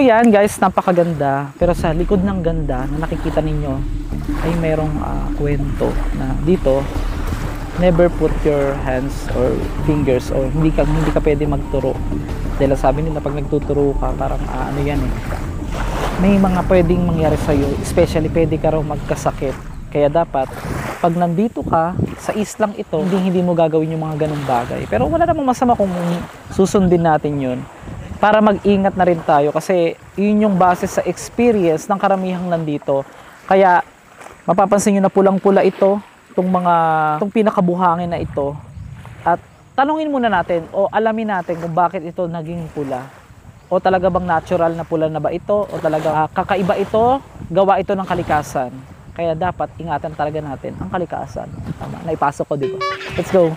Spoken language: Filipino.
yan guys, napakaganda. Pero sa likod ng ganda na nakikita ninyo ay merong kwento na dito, never put your hands or fingers, or hindi ka pwede magturo. Dahil sabi nila pag nagtuturo ka, parang ano yan eh, may mga pwedeng mangyari sa'yo, especially pwede ka raw magkasakit. Kaya dapat pag nandito ka sa islang ito, hindi mo gagawin yung mga ganung bagay. Pero wala namang masama kung susundin natin yun, para mag-ingat na rin tayo, kasi yun yung base sa experience ng karamihang nandito. Kaya mapapansin nyo na pulang-pula ito, itong pinakabuhangin na ito. At tanungin muna natin o alamin natin kung bakit ito naging pula. O talaga bang natural na pula na ba ito? O talaga kakaiba ito? Gawa ito ng kalikasan? Kaya dapat ingatan talaga natin ang kalikasan. Tama, naipasok ko, di ba? Let's go!